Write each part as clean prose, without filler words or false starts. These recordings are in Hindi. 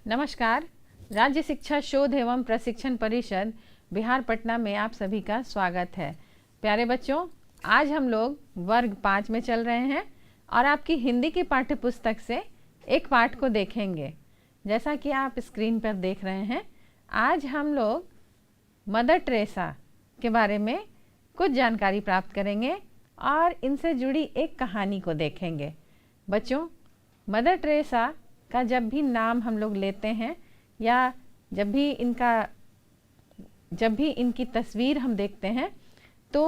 नमस्कार। राज्य शिक्षा शोध एवं प्रशिक्षण परिषद बिहार पटना में आप सभी का स्वागत है। प्यारे बच्चों, आज हम लोग वर्ग 5 में चल रहे हैं और आपकी हिंदी की पाठ्य पुस्तक से एक पाठ को देखेंगे। जैसा कि आप स्क्रीन पर देख रहे हैं, आज हम लोग मदर टेरेसा के बारे में कुछ जानकारी प्राप्त करेंगे और इनसे जुड़ी एक कहानी को देखेंगे। बच्चों, मदर टेरेसा का जब भी नाम हम लोग लेते हैं या जब भी इनकी तस्वीर हम देखते हैं तो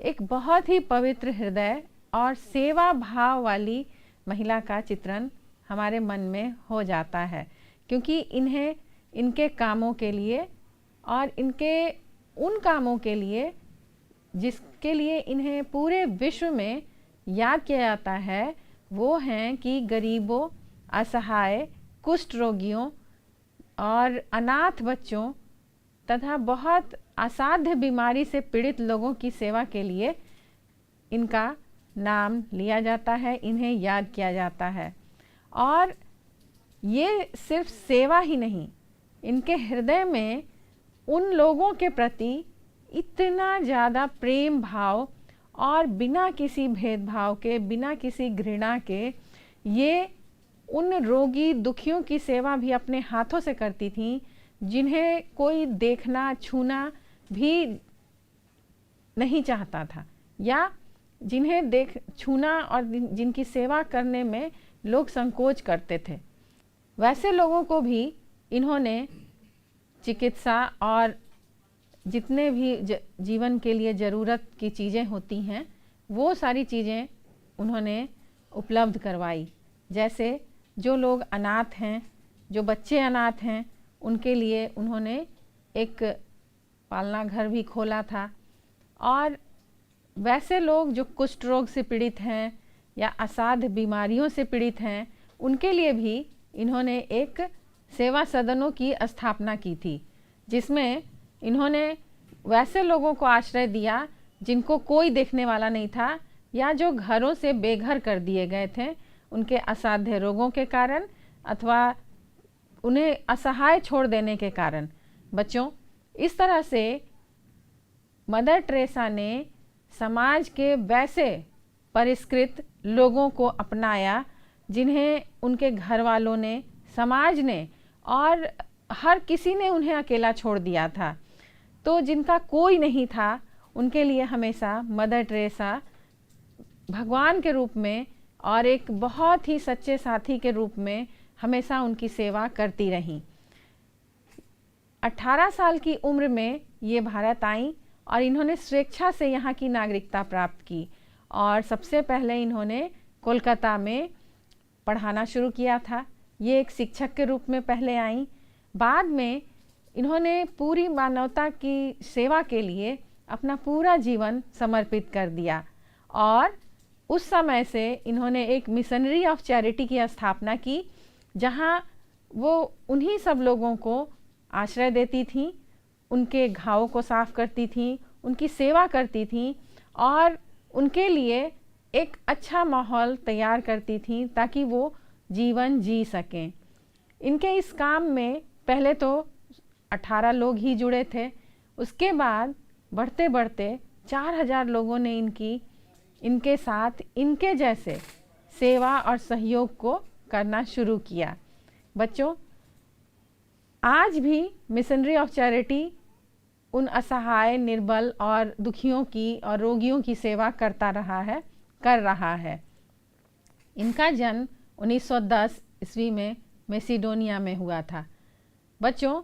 एक बहुत ही पवित्र हृदय और सेवा भाव वाली महिला का चित्रण हमारे मन में हो जाता है, क्योंकि इन्हें इनके कामों के लिए और इनके उन कामों के लिए जिसके लिए इन्हें पूरे विश्व में याद किया जाता है, वो हैं कि गरीबों, असहाय, कुष्ठ रोगियों और अनाथ बच्चों तथा बहुत असाध्य बीमारी से पीड़ित लोगों की सेवा के लिए इनका नाम लिया जाता है, इन्हें याद किया जाता है। और ये सिर्फ सेवा ही नहीं, इनके हृदय में उन लोगों के प्रति इतना ज़्यादा प्रेम भाव और बिना किसी भेदभाव के, बिना किसी घृणा के ये उन रोगी दुखियों की सेवा भी अपने हाथों से करती थीं, जिन्हें कोई देखना छूना भी नहीं चाहता था या जिन्हें छूना और जिनकी सेवा करने में लोग संकोच करते थे। वैसे लोगों को भी इन्होंने चिकित्सा और जितने भी जीवन के लिए ज़रूरत की चीज़ें होती हैं, वो सारी चीज़ें उन्होंने उपलब्ध करवाई। जैसे जो लोग अनाथ हैं, जो बच्चे अनाथ हैं, उनके लिए उन्होंने एक पालना घर भी खोला था। और वैसे लोग जो कुष्ठ रोग से पीड़ित हैं या असाध्य बीमारियों से पीड़ित हैं, उनके लिए भी इन्होंने एक सेवा सदनों की स्थापना की थी, जिसमें इन्होंने वैसे लोगों को आश्रय दिया जिनको कोई देखने वाला नहीं था या जो घरों से बेघर कर दिए गए थे उनके असाध्य रोगों के कारण अथवा उन्हें असहाय छोड़ देने के कारण। बच्चों, इस तरह से मदर टेरेसा ने समाज के वैसे परिष्कृत लोगों को अपनाया जिन्हें उनके घर वालों ने, समाज ने और हर किसी ने उन्हें अकेला छोड़ दिया था। तो जिनका कोई नहीं था, उनके लिए हमेशा मदर टेरेसा भगवान के रूप में और एक बहुत ही सच्चे साथी के रूप में हमेशा उनकी सेवा करती रहीं। 18 साल की उम्र में ये भारत आईं और इन्होंने स्वेच्छा से यहाँ की नागरिकता प्राप्त की और सबसे पहले इन्होंने कोलकाता में पढ़ाना शुरू किया था। ये एक शिक्षक के रूप में पहले आईं। बाद में इन्होंने पूरी मानवता की सेवा के लिए अपना पूरा जीवन समर्पित कर दिया और उस समय से इन्होंने एक मिशनरी ऑफ चैरिटी की स्थापना की, जहां वो उन्हीं सब लोगों को आश्रय देती थीं, उनके घावों को साफ करती थीं, उनकी सेवा करती थीं और उनके लिए एक अच्छा माहौल तैयार करती थीं ताकि वो जीवन जी सकें। इनके इस काम में पहले तो 18 लोग ही जुड़े थे, उसके बाद बढ़ते बढ़ते 4000 लोगों ने इनके साथ इनके जैसे सेवा और सहयोग को करना शुरू किया। बच्चों, आज भी मिशनरी ऑफ चैरिटी उन असहाय, निर्बल और दुखियों की और रोगियों की सेवा कर रहा है। इनका जन्म 1910 ईस्वी में मैसिडोनिया में हुआ था। बच्चों,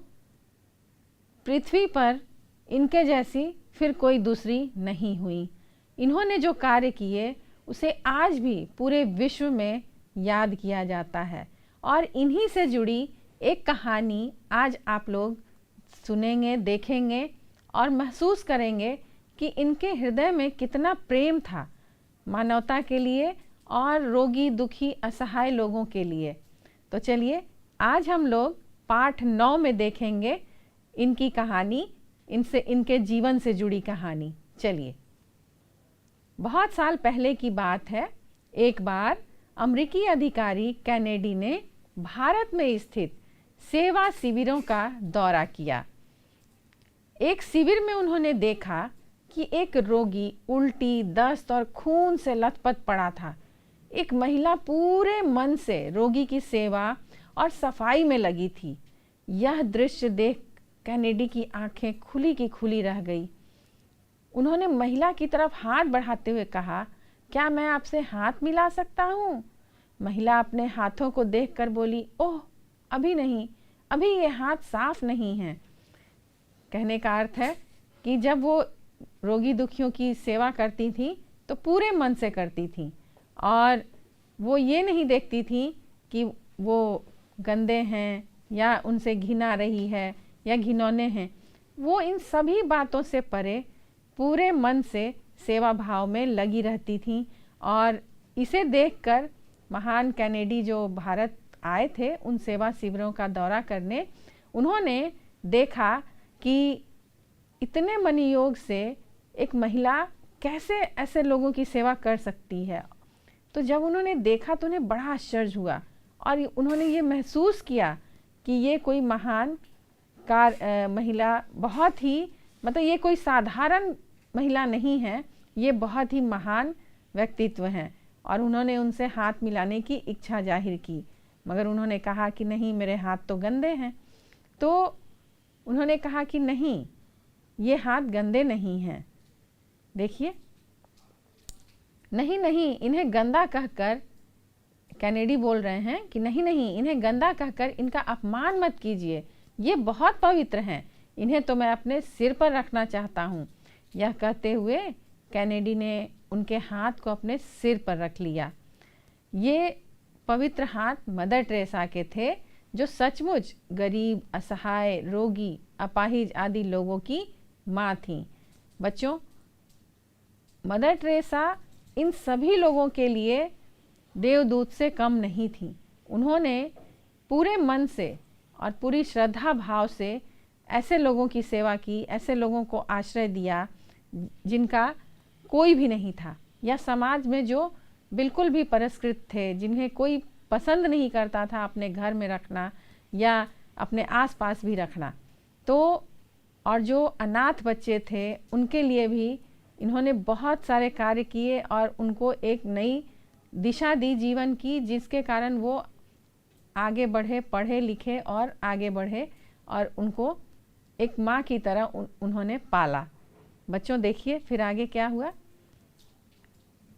पृथ्वी पर इनके जैसी फिर कोई दूसरी नहीं हुई। इन्होंने जो कार्य किए उसे आज भी पूरे विश्व में याद किया जाता है और इन्हीं से जुड़ी एक कहानी आज आप लोग सुनेंगे, देखेंगे और महसूस करेंगे कि इनके हृदय में कितना प्रेम था मानवता के लिए और रोगी, दुखी, असहाय लोगों के लिए। तो चलिए, आज हम लोग पाठ 9 में देखेंगे इनकी कहानी, इनके जीवन से जुड़ी कहानी। चलिए। बहुत साल पहले की बात है। एक बार अमेरिकी अधिकारी कैनेडी ने भारत में स्थित सेवा शिविरों का दौरा किया। एक शिविर में उन्होंने देखा कि एक रोगी उल्टी, दस्त और खून से लथपथ पड़ा था। एक महिला पूरे मन से रोगी की सेवा और सफाई में लगी थी। यह दृश्य देख कैनेडी की आंखें खुली की खुली रह गई। उन्होंने महिला की तरफ हाथ बढ़ाते हुए कहा, क्या मैं आपसे हाथ मिला सकता हूँ? महिला अपने हाथों को देखकर बोली, ओह अभी नहीं, अभी ये हाथ साफ नहीं है। कहने का अर्थ है कि जब वो रोगी दुखियों की सेवा करती थी तो पूरे मन से करती थी और वो ये नहीं देखती थी कि वो गंदे हैं या उनसे घिन आ रही है या घिनौने हैं। वो इन सभी बातों से परे पूरे मन से सेवा भाव में लगी रहती थी। और इसे देखकर महान कैनेडी जो भारत आए थे उन सेवा शिविरों का दौरा करने, उन्होंने देखा कि इतने मनोयोग से एक महिला कैसे ऐसे लोगों की सेवा कर सकती है। तो जब उन्होंने देखा तो उन्हें बड़ा आश्चर्य हुआ और उन्होंने ये महसूस किया कि ये कोई महान महिला, बहुत ही मतलब ये कोई साधारण महिला नहीं है, ये बहुत ही महान व्यक्तित्व हैं। और उन्होंने उनसे हाथ मिलाने की इच्छा जाहिर की, मगर उन्होंने कहा कि नहीं, मेरे हाथ तो गंदे हैं। तो उन्होंने कहा कि नहीं, ये हाथ गंदे नहीं हैं। देखिए, नहीं नहीं, इन्हें गंदा कहकर, कैनेडी बोल रहे हैं कि नहीं नहीं, इन्हें गंदा कहकर इनका अपमान मत कीजिए, ये बहुत पवित्र हैं, इन्हें तो मैं अपने सिर पर रखना चाहता हूँ। यह कहते हुए कैनेडी ने उनके हाथ को अपने सिर पर रख लिया। ये पवित्र हाथ मदर टेरेसा के थे, जो सचमुच गरीब, असहाय, रोगी, अपाहिज आदि लोगों की माँ थीं। बच्चों, मदर टेरेसा इन सभी लोगों के लिए देवदूत से कम नहीं थी। उन्होंने पूरे मन से और पूरी श्रद्धा भाव से ऐसे लोगों की सेवा की, ऐसे लोगों को आश्रय दिया जिनका कोई भी नहीं था, या समाज में जो बिल्कुल भी परस्कृत थे, जिन्हें कोई पसंद नहीं करता था अपने घर में रखना या अपने आसपास भी रखना। तो और जो अनाथ बच्चे थे उनके लिए भी इन्होंने बहुत सारे कार्य किए और उनको एक नई दिशा दी जीवन की, जिसके कारण वो आगे बढ़े, पढ़े लिखे और आगे बढ़े और उनको एक माँ की तरह उन्होंने पाला। बच्चों देखिए फिर आगे क्या हुआ।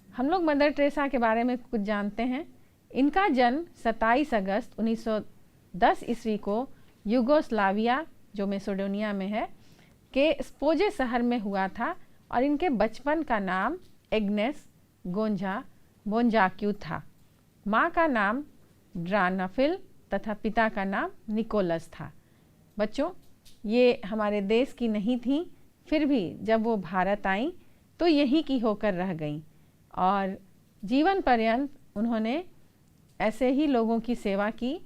हम लोग मदर टेरेसा के बारे में कुछ जानते हैं। इनका जन्म 27 अगस्त 1910 ईस्वी को यूगोस्लाविया, जो मैसेडोनिया में है, के स्पोजे शहर में हुआ था और इनके बचपन का नाम एग्नेस गोंजा बोंजाक्यू था। माँ का नाम ड्रानाफिल तथा पिता का नाम निकोलस था। बच्चों, ये हमारे देश की नहीं थी, फिर भी जब वो भारत आई तो यहीं की होकर रह गई और जीवन पर्यंत उन्होंने ऐसे ही लोगों की सेवा की,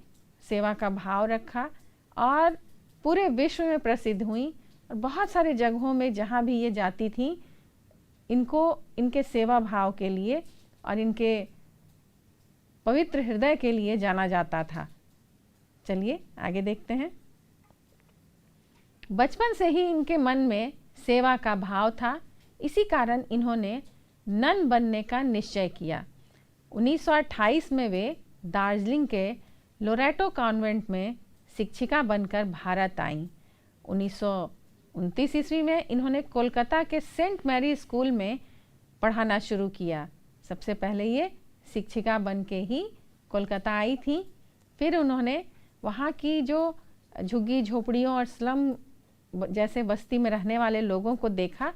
सेवा का भाव रखा और पूरे विश्व में प्रसिद्ध हुई। और बहुत सारे जगहों में जहाँ भी ये जाती थी, इनको इनके सेवा भाव के लिए और इनके पवित्र हृदय के लिए जाना जाता था। चलिए आगे देखते हैं। बचपन से ही इनके मन में सेवा का भाव था, इसी कारण इन्होंने नन बनने का निश्चय किया। 1928 में वे दार्जिलिंग के लोरेटो कॉन्वेंट में शिक्षिका बनकर भारत आईं। 1929 ईस्वी में इन्होंने कोलकाता के सेंट मैरी स्कूल में पढ़ाना शुरू किया। सबसे पहले ये शिक्षिका बन के ही कोलकाता आई थी। फिर उन्होंने वहाँ की जो झुग्गी झोपड़ियों और स्लम जैसे बस्ती में रहने वाले लोगों को देखा,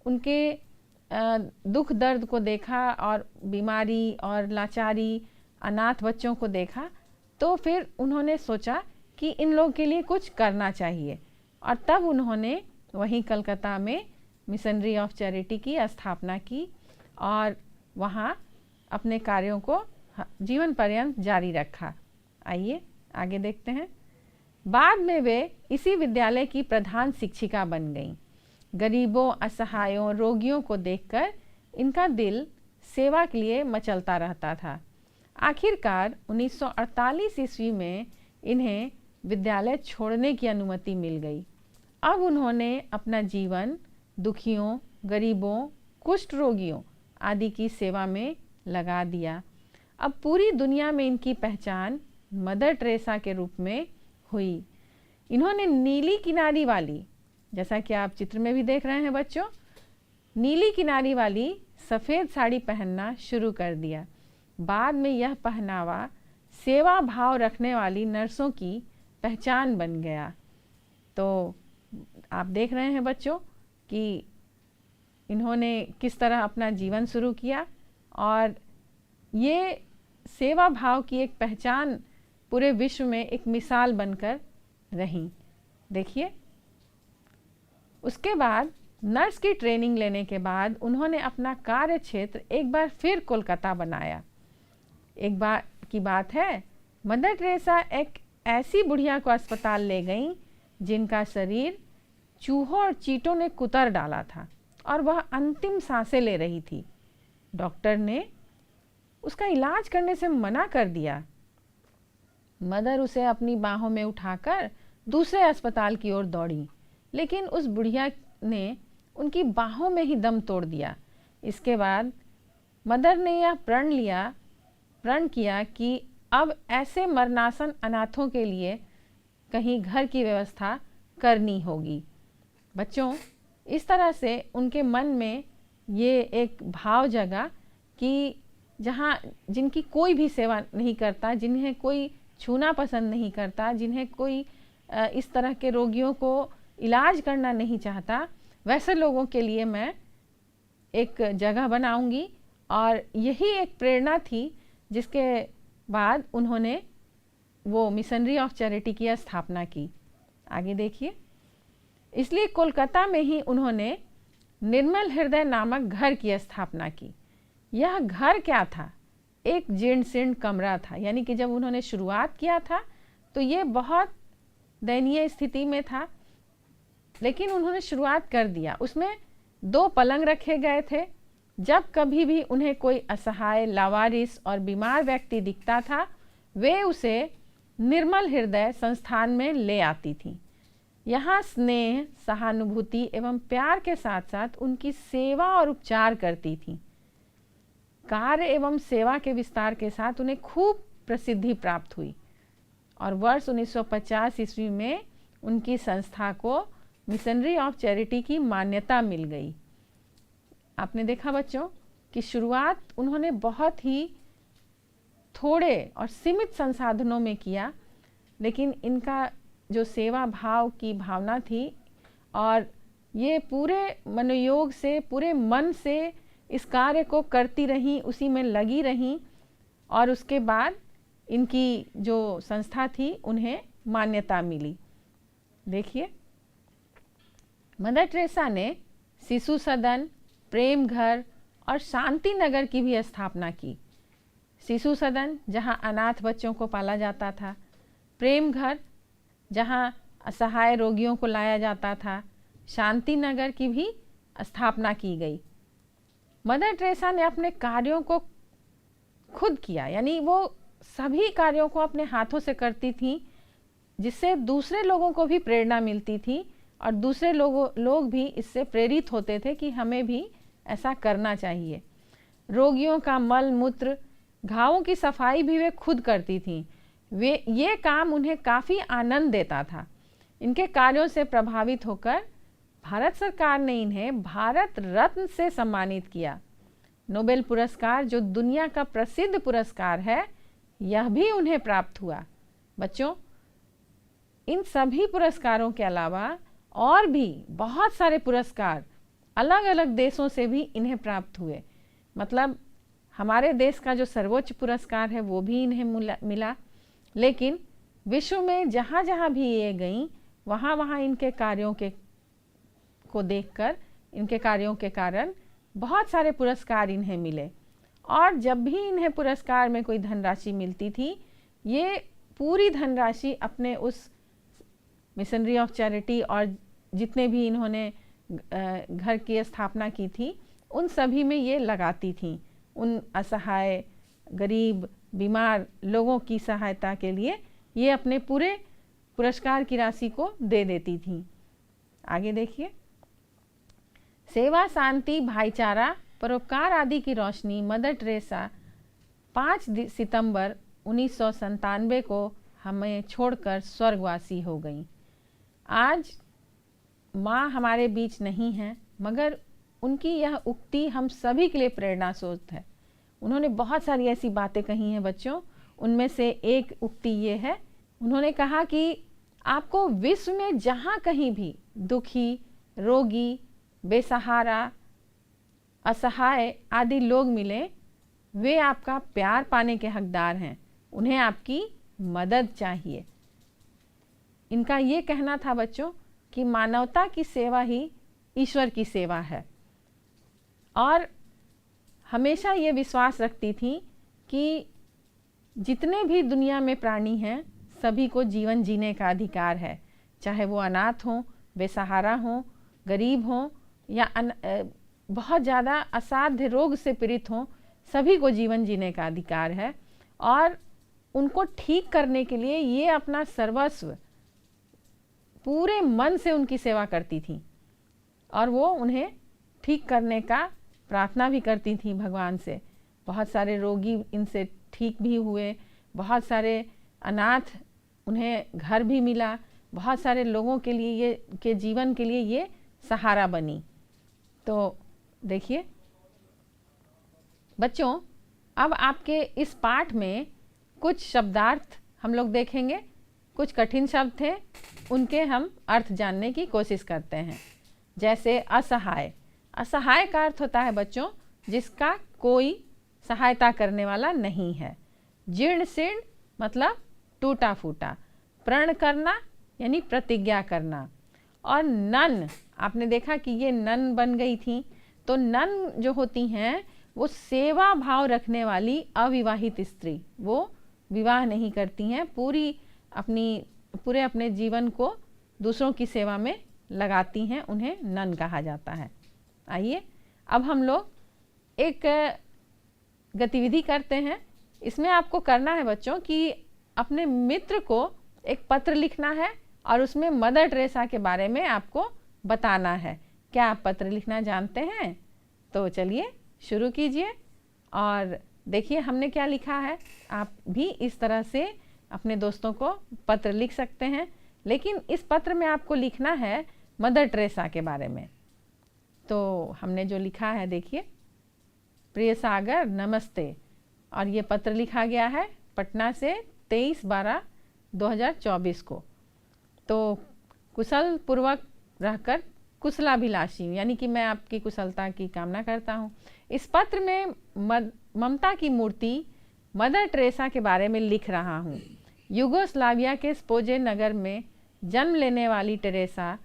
उनके दुख दर्द को देखा और बीमारी और लाचारी, अनाथ बच्चों को देखा। तो फिर उन्होंने सोचा कि इन लोगों के लिए कुछ करना चाहिए और तब उन्होंने वहीं कलकत्ता में मिशनरी ऑफ चैरिटी की स्थापना की और वहाँ अपने कार्यों को जीवन पर्यंत जारी रखा। आइए आगे देखते हैं। बाद में वे इसी विद्यालय की प्रधान शिक्षिका बन गईं। गरीबों, असहायों, रोगियों को देखकर इनका दिल सेवा के लिए मचलता रहता था। आखिरकार 1948 ईस्वी में इन्हें विद्यालय छोड़ने की अनुमति मिल गई। अब उन्होंने अपना जीवन दुखियों, गरीबों, कुष्ठ रोगियों आदि की सेवा में लगा दिया। अब पूरी दुनिया में इनकी पहचान मदर टेरेसा के रूप में हुई। इन्होंने नीली किनारी वाली, जैसा कि आप चित्र में भी देख रहे हैं बच्चों, नीली किनारी वाली सफ़ेद साड़ी पहनना शुरू कर दिया। बाद में यह पहनावा सेवा भाव रखने वाली नर्सों की पहचान बन गया। तो आप देख रहे हैं बच्चों कि इन्होंने किस तरह अपना जीवन शुरू किया और ये सेवा भाव की एक पहचान पूरे विश्व में एक मिसाल बनकर रही। देखिए, उसके बाद नर्स की ट्रेनिंग लेने के बाद उन्होंने अपना कार्य क्षेत्र एक बार फिर कोलकाता बनाया। एक बार की बात है, मदर टेरेसा एक ऐसी बुढ़िया को अस्पताल ले गईं जिनका शरीर चूहों और चींटों ने कुतर डाला था और वह अंतिम सांसें ले रही थी। डॉक्टर ने उसका इलाज करने से मना कर दिया। मदर उसे अपनी बाहों में उठाकर दूसरे अस्पताल की ओर दौड़ी, लेकिन उस बुढ़िया ने उनकी बाहों में ही दम तोड़ दिया। इसके बाद मदर ने यह प्रण किया कि अब ऐसे मरणासन अनाथों के लिए कहीं घर की व्यवस्था करनी होगी। बच्चों, इस तरह से उनके मन में ये एक भाव जगा कि जहाँ जिनकी कोई भी सेवा नहीं करता, जिन्हें कोई छूना पसंद नहीं करता, जिन्हें कोई इस तरह के रोगियों को इलाज करना नहीं चाहता, वैसे लोगों के लिए मैं एक जगह बनाऊंगी। और यही एक प्रेरणा थी जिसके बाद उन्होंने वो मिशनरी ऑफ चैरिटी की स्थापना की। आगे देखिए, इसलिए कोलकाता में ही उन्होंने निर्मल हृदय नामक घर की स्थापना की। यह घर क्या था? एक जीर्ण शीर्ण कमरा था। यानी कि जब उन्होंने शुरुआत किया था तो ये बहुत दयनीय स्थिति में था, लेकिन उन्होंने शुरुआत कर दिया। उसमें 2 पलंग रखे गए थे। जब कभी भी उन्हें कोई असहाय, लावारिस और बीमार व्यक्ति दिखता था, वे उसे निर्मल हृदय संस्थान में ले आती थी। यहाँ स्नेह, सहानुभूति एवं प्यार के साथ साथ उनकी सेवा और उपचार करती थी। कार्य एवं सेवा के विस्तार के साथ उन्हें खूब प्रसिद्धि प्राप्त हुई और वर्ष 1950 ईस्वी में उनकी संस्था को मिशनरी ऑफ चैरिटी की मान्यता मिल गई। आपने देखा बच्चों कि शुरुआत उन्होंने बहुत ही थोड़े और सीमित संसाधनों में किया, लेकिन इनका जो सेवा भाव की भावना थी और ये पूरे मनोयोग से, पूरे मन से इस कार्य को करती रहीं, उसी में लगी रहीं और उसके बाद इनकी जो संस्था थी उन्हें मान्यता मिली। देखिए, मदर टेरेसा ने शिशु सदन, प्रेम घर और शांति नगर की भी स्थापना की। शिशु सदन जहां अनाथ बच्चों को पाला जाता था, प्रेम घर जहां असहाय रोगियों को लाया जाता था, शांति नगर की भी स्थापना की गई। मदर टेरेसा ने अपने कार्यों को खुद किया, यानी वो सभी कार्यों को अपने हाथों से करती थी, जिससे दूसरे लोगों को भी प्रेरणा मिलती थी और दूसरे लोग भी इससे प्रेरित होते थे कि हमें भी ऐसा करना चाहिए। रोगियों का मल मूत्र, घावों की सफाई भी वे खुद करती थीं। ये काम उन्हें काफ़ी आनंद देता था। इनके कार्यों से प्रभावित होकर भारत सरकार ने इन्हें भारत रत्न से सम्मानित किया। नोबेल पुरस्कार, जो दुनिया का प्रसिद्ध पुरस्कार है, यह भी उन्हें प्राप्त हुआ। बच्चों, इन सभी पुरस्कारों के अलावा और भी बहुत सारे पुरस्कार अलग अलग देशों से भी इन्हें प्राप्त हुए। मतलब हमारे देश का जो सर्वोच्च पुरस्कार है वो भी इन्हें मिला, लेकिन विश्व में जहाँ जहाँ भी ये गईं, वहाँ वहाँ इनके कार्यों को देखकर, इनके कार्यों के कारण बहुत सारे पुरस्कार इन्हें मिले। और जब भी इन्हें पुरस्कार में कोई धनराशि मिलती थी, ये पूरी धनराशि अपने उस मिशनरी ऑफ चैरिटी और जितने भी इन्होंने घर की स्थापना की थी उन सभी में ये लगाती थी। उन असहाय, गरीब, बीमार लोगों की सहायता के लिए ये अपने पूरे पुरस्कार की राशि को दे देती थी। आगे देखिए, सेवा, शांति, भाईचारा, परोपकार आदि की रोशनी मदर टेरेसा 5 सितंबर 1997 को हमें छोड़कर स्वर्गवासी हो गई। आज माँ हमारे बीच नहीं है, मगर उनकी यह उक्ति हम सभी के लिए प्रेरणा स्रोत है। उन्होंने बहुत सारी ऐसी बातें कही हैं बच्चों, उनमें से एक उक्ति ये है, उन्होंने कहा कि आपको विश्व में जहाँ कहीं भी दुखी, रोगी, बेसहारा, असहाय आदि लोग मिले, वे आपका प्यार पाने के हकदार हैं, उन्हें आपकी मदद चाहिए। इनका ये कहना था बच्चों कि मानवता की सेवा ही ईश्वर की सेवा है, और हमेशा ये विश्वास रखती थी कि जितने भी दुनिया में प्राणी हैं सभी को जीवन जीने का अधिकार है, चाहे वो अनाथ हों, बेसहारा हों, गरीब हों या बहुत ज़्यादा असाध्य रोग से पीड़ित हों, सभी को जीवन जीने का अधिकार है। और उनको ठीक करने के लिए ये अपना सर्वस्व पूरे मन से उनकी सेवा करती थी, और वो उन्हें ठीक करने का प्रार्थना भी करती थी भगवान से। बहुत सारे रोगी इनसे ठीक भी हुए, बहुत सारे अनाथ उन्हें घर भी मिला, बहुत सारे लोगों के लिए ये के जीवन के लिए ये सहारा बनी। तो देखिए बच्चों, अब आपके इस पाठ में कुछ शब्दार्थ हम लोग देखेंगे, कुछ कठिन शब्द थे, उनके हम अर्थ जानने की कोशिश करते हैं। जैसे असहाय, असहाय का अर्थ होता है बच्चों जिसका कोई सहायता करने वाला नहीं है। जीर्ण शीर्ण मतलब टूटा फूटा। प्रण करना यानी प्रतिज्ञा करना। और नन, आपने देखा कि ये नन बन गई थी, तो नन जो होती हैं वो सेवा भाव रखने वाली अविवाहित स्त्री, वो विवाह नहीं करती हैं, पूरे अपने जीवन को दूसरों की सेवा में लगाती हैं, उन्हें नन कहा जाता है। आइए अब हम लोग एक गतिविधि करते हैं। इसमें आपको करना है बच्चों कि अपने मित्र को एक पत्र लिखना है और उसमें मदर टेरेसा के बारे में आपको बताना है। क्या आप पत्र लिखना जानते हैं? तो चलिए शुरू कीजिए और देखिए हमने क्या लिखा है। आप भी इस तरह से अपने दोस्तों को पत्र लिख सकते हैं, लेकिन इस पत्र में आपको लिखना है मदर टेरेसा के बारे में। तो हमने जो लिखा है देखिए, प्रिय सागर नमस्ते, और ये पत्र लिखा गया है पटना से 23/12/2024 को। तो कुशल पूर्वक रहकर कुशलाभिलाषी, यानी कि मैं आपकी कुशलता की कामना करता हूँ। इस पत्र में ममता की मूर्ति मदर टेरेसा के बारे में लिख रहा हूँ। युगोस्लाविया के स्पोजे नगर में जन्म लेने वाली टेरेसा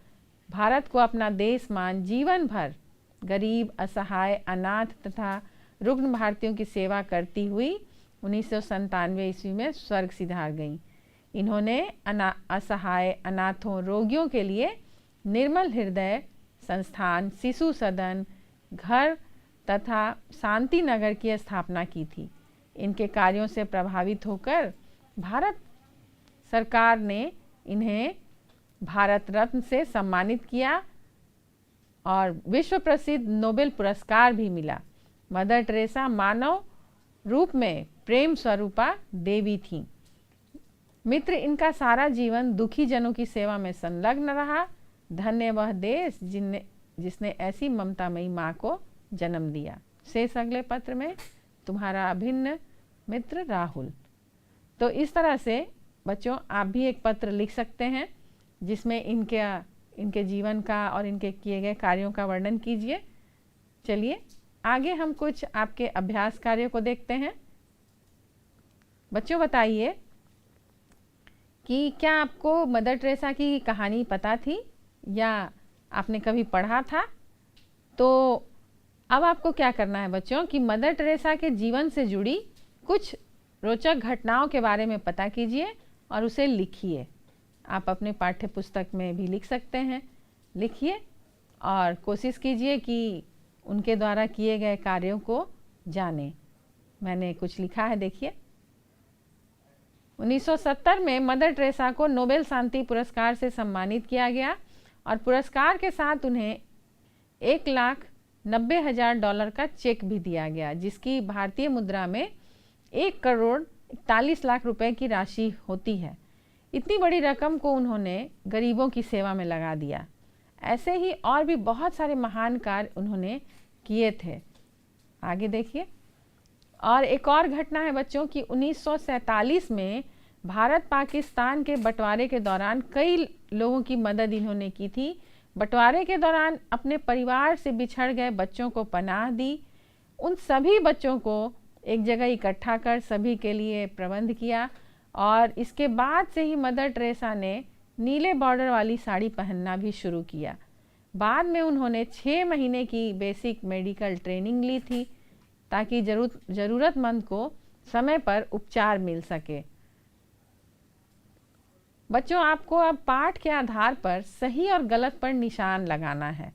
भारत को अपना देश मान जीवन भर गरीब, असहाय, अनाथ तथा रुग्ण भारतीयों की सेवा करती हुई 1997 ईस्वी में स्वर्ग सिधार गई। इन्होंने असहाय, अनाथों, रोगियों के लिए निर्मल हृदय संस्थान, शिशु सदन, घर तथा शांति नगर की स्थापना की थी। इनके कार्यों से प्रभावित होकर भारत सरकार ने इन्हें भारत रत्न से सम्मानित किया और विश्व प्रसिद्ध नोबेल पुरस्कार भी मिला। मदर टेरेसा मानव रूप में प्रेम स्वरूपा देवी थी। मित्र इनका सारा जीवन दुखी जनों की सेवा में संलग्न रहा। धन्य वह देश जिसने ऐसी ममतामयी माँ को जन्म दिया। शेष अगले पत्र में तुम्हारा अभिन्न मित्र राहुल। तो इस तरह से बच्चों आप भी एक पत्र लिख सकते हैं जिसमें इनके जीवन का और इनके किए गए कार्यों का वर्णन कीजिए। चलिए आगे हम कुछ आपके अभ्यास कार्यों को देखते हैं। बच्चों बताइए कि क्या आपको मदर टेरेसा की कहानी पता थी या आपने कभी पढ़ा था? तो अब आपको क्या करना है बच्चों कि मदर टेरेसा के जीवन से जुड़ी कुछ रोचक घटनाओं के बारे में पता कीजिए और उसे लिखिए। आप अपने पाठ्य पुस्तक में भी लिख सकते हैं। लिखिए और कोशिश कीजिए कि उनके द्वारा किए गए कार्यों को जानें। मैंने कुछ लिखा है देखिए। 1970 में मदर टेरेसा को नोबेल शांति पुरस्कार से सम्मानित किया गया और पुरस्कार के साथ उन्हें $1,90,000 का चेक भी दिया गया, जिसकी भारतीय मुद्रा में 1,41,00,000 रुपए की राशि होती है। इतनी बड़ी रकम को उन्होंने गरीबों की सेवा में लगा दिया। ऐसे ही और भी बहुत सारे महान कार्य उन्होंने किए थे। आगे देखिए। और एक और घटना है बच्चों कि 1947 में भारत पाकिस्तान के बंटवारे के दौरान कई लोगों की मदद इन्होंने की थी। बंटवारे के दौरान अपने परिवार से बिछड़ गए बच्चों को पनाह दी। उन सभी बच्चों को एक जगह इकट्ठा कर सभी के लिए प्रबंध किया और इसके बाद से ही मदर टेरेसा ने नीले बॉर्डर वाली साड़ी पहनना भी शुरू किया। बाद में उन्होंने 6 महीने की बेसिक मेडिकल ट्रेनिंग ली थी ताकि ज़रूरतमंद को समय पर उपचार मिल सके। बच्चों, आपको अब पाठ के आधार पर सही और गलत पर निशान लगाना है।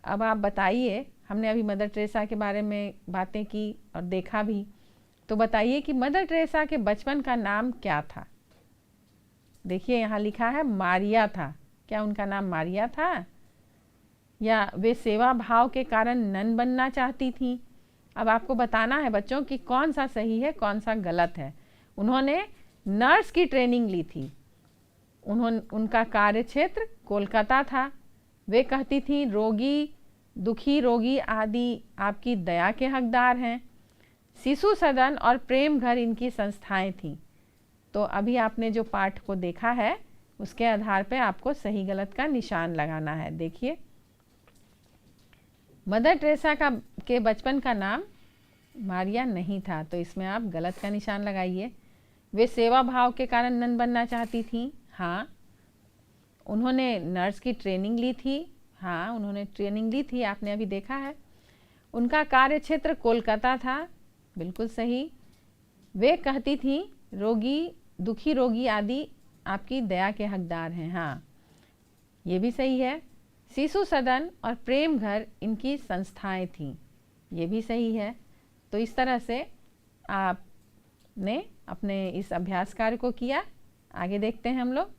अब आप बताइए, हमने अभी मदर टेरेसा के बारे में बातें की और देखा भी, तो बताइए कि मदर टेरेसा के बचपन का नाम क्या था। देखिए यहाँ लिखा है मारिया था। क्या उनका नाम मारिया था, या वे सेवा भाव के कारण नन बनना चाहती थीं? अब आपको बताना है बच्चों कि कौन सा सही है कौन सा गलत है। उन्होंने नर्स की ट्रेनिंग ली थी। उनका कार्य क्षेत्र कोलकाता था। वे कहती थीं दुखी रोगी आदि आपकी दया के हकदार हैं। शिशु सदन और प्रेम घर इनकी संस्थाएं थीं। तो अभी आपने जो पाठ को देखा है उसके आधार पर आपको सही गलत का निशान लगाना है। देखिए, मदर टेरेसा के बचपन का नाम मारिया नहीं था, तो इसमें आप गलत का निशान लगाइए। वे सेवा भाव के कारण नन बनना चाहती थीं। हाँ। उन्होंने नर्स की ट्रेनिंग ली थी। हाँ, उन्होंने ट्रेनिंग ली थी, आपने अभी देखा है। उनका कार्य क्षेत्र कोलकाता था। बिल्कुल सही। वे कहती थीं दुखी रोगी आदि आपकी दया के हकदार हैं। हाँ, ये भी सही है। शिशु सदन और प्रेम घर इनकी संस्थाएं थीं। ये भी सही है। तो इस तरह से आपने अपने इस अभ्यास कार्य को किया। आगे देखते हैं हम लोग।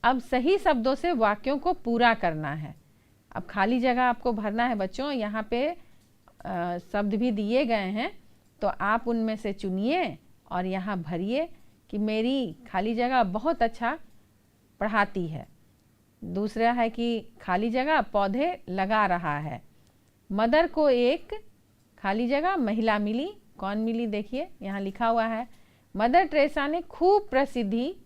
अब सही शब्दों से वाक्यों को पूरा करना है। अब खाली जगह आपको भरना है बच्चों। यहाँ पे शब्द भी दिए गए हैं, तो आप उनमें से चुनिए और यहाँ भरिए कि मेरी खाली जगह बहुत अच्छा पढ़ाती है। दूसरा है कि खाली जगह पौधे लगा रहा है। मदर को एक खाली जगह महिला मिली। कौन मिली? देखिए यहाँ लिखा हुआ है मदर टेरेसा ने खूब प्रसिद्धि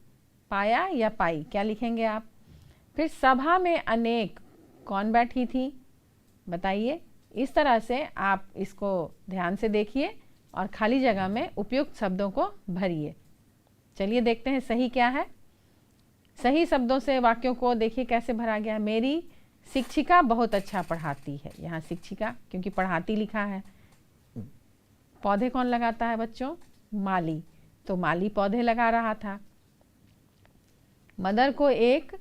पाया या पाई। क्या लिखेंगे आप? फिर सभा में अनेक, कौन बैठी थी? बताइए। इस तरह से आप इसको ध्यान से देखिए और खाली जगह में उपयुक्त शब्दों को भरिए। चलिए देखते हैं सही क्या है। सही शब्दों से वाक्यों को देखिए कैसे भरा गया है। मेरी शिक्षिका बहुत अच्छा पढ़ाती है। यहाँ शिक्षिका क्योंकि पढ़ाती लिखा है। पौधे कौन लगाता है बच्चों? माली। तो माली पौधे लगा रहा था। मदर को एक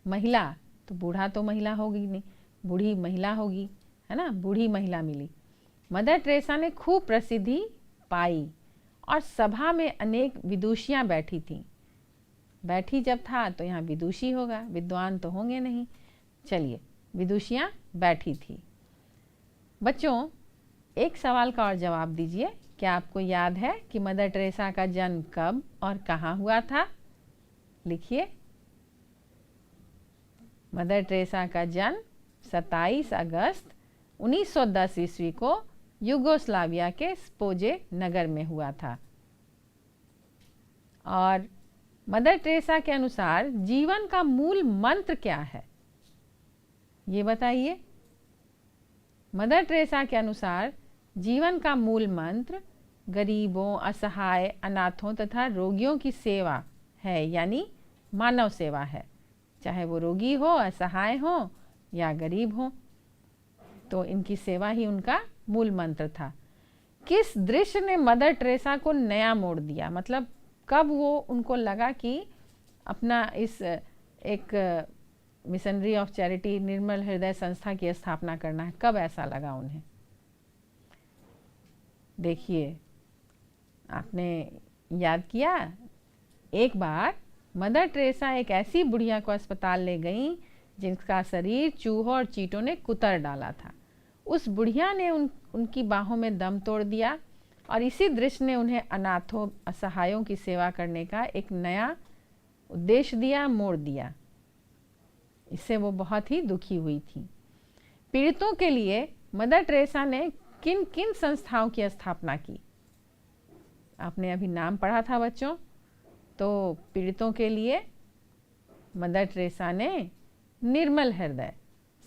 महिला, तो बूढ़ा तो महिला होगी नहीं, बूढ़ी महिला होगी, है ना, बूढ़ी महिला मिली। मदर टेरेसा ने खूब प्रसिद्धि पाई और सभा में अनेक विदुषियाँ बैठी थीं। बैठी जब था तो यहाँ विदुषी होगा, विद्वान तो होंगे नहीं। चलिए, विदुषियाँ बैठी थी। बच्चों, एक सवाल का और जवाब दीजिए। क्या आपको याद है कि मदर टेरेसा का जन्म कब और कहाँ हुआ था? लिखिए। मदर टेरेसा का जन्म 27 अगस्त 1910 ईस्वी को युगोस्लाविया के स्पोजे नगर में हुआ था। और मदर टेरेसा के अनुसार जीवन का मूल मंत्र क्या है? ये बताइए। मदर टेरेसा के अनुसार जीवन का मूल मंत्र गरीबों, असहाय, अनाथों तथा रोगियों की सेवा है, यानी मानव सेवा है। चाहे वो रोगी हो, असहाय हो या गरीब हो, तो इनकी सेवा ही उनका मूल मंत्र था। किस दृश्य ने मदर टेरेसा को नया मोड़ दिया? मतलब कब वो उनको लगा कि अपना इस एक मिशनरी ऑफ चैरिटी निर्मल हृदय संस्था की स्थापना करना है? कब ऐसा लगा उन्हें? देखिए, आपने याद किया? एक बार मदर टेरेसा एक ऐसी बुढ़िया को अस्पताल ले गईं जिनका शरीर चूहों और चींटों ने कुतर डाला था। उस बुढ़िया ने उनकी बाहों में दम तोड़ दिया और इसी दृश्य ने उन्हें अनाथों, असहायों की सेवा करने का एक नया उद्देश्य दिया, मोड़ दिया। इससे वो बहुत ही दुखी हुई थी। पीड़ितों के लिए मदर टेरेसा ने किन किन संस्थाओं की स्थापना की? आपने अभी नाम पढ़ा था बच्चों। तो पीड़ितों के लिए मदर टेरेसा ने निर्मल हृदय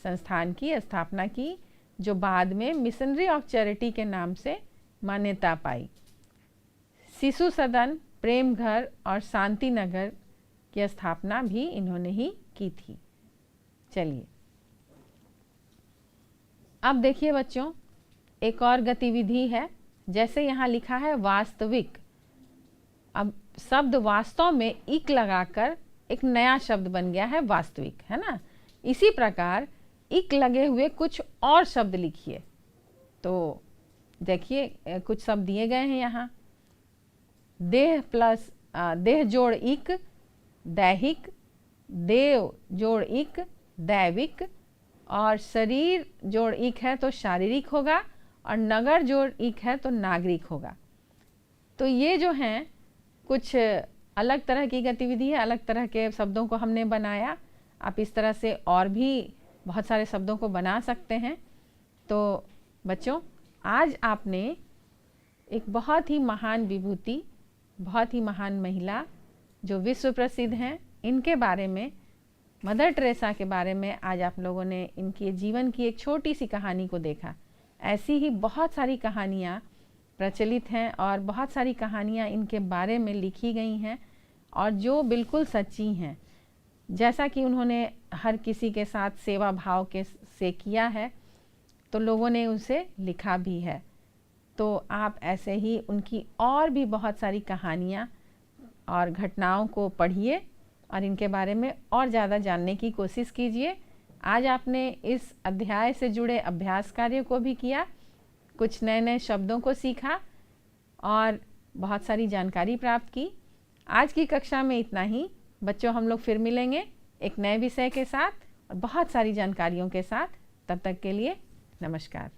संस्थान की स्थापना की, जो बाद में मिशनरी ऑफ चैरिटी के नाम से मान्यता पाई। शिशु सदन, प्रेम घर और शांति नगर की स्थापना भी इन्होंने ही की थी। चलिए अब देखिए बच्चों, एक और गतिविधि है। जैसे यहाँ लिखा है वास्तविक, अब शब्द वास्तव में इक लगाकर एक नया शब्द बन गया है वास्तविक, है ना। इसी प्रकार इक लगे हुए कुछ और शब्द लिखिए। तो देखिए कुछ शब्द दिए गए हैं यहाँ। देह प्लस देह जोड़ इक दैहिक, देव जोड़ इक दैविक, और शरीर जोड़ इक है तो शारीरिक होगा, और नगर जोड़ इक है तो नागरिक होगा। तो ये जो हैं कुछ अलग तरह की गतिविधि है, अलग तरह के शब्दों को हमने बनाया। आप इस तरह से और भी बहुत सारे शब्दों को बना सकते हैं। तो बच्चों, आज आपने एक बहुत ही महान विभूति, बहुत ही महान महिला जो विश्व प्रसिद्ध हैं, इनके बारे में, मदर टेरेसा के बारे में आज आप लोगों ने इनके जीवन की एक छोटी सी कहानी को देखा। ऐसी ही बहुत सारी कहानियाँ प्रचलित हैं और बहुत सारी कहानियाँ इनके बारे में लिखी गई हैं और जो बिल्कुल सच्ची हैं। जैसा कि उन्होंने हर किसी के साथ सेवा भाव के से किया है, तो लोगों ने उसे लिखा भी है। तो आप ऐसे ही उनकी और भी बहुत सारी कहानियाँ और घटनाओं को पढ़िए और इनके बारे में और ज़्यादा जानने की कोशिश कीजिए। आज आपने इस अध्याय से जुड़े अभ्यास कार्यों को भी किया, कुछ नए नए शब्दों को सीखा और बहुत सारी जानकारी प्राप्त की। आज की कक्षा में इतना ही बच्चों। हम लोग फिर मिलेंगे एक नए विषय के साथ और बहुत सारी जानकारियों के साथ। तब तक के लिए नमस्कार।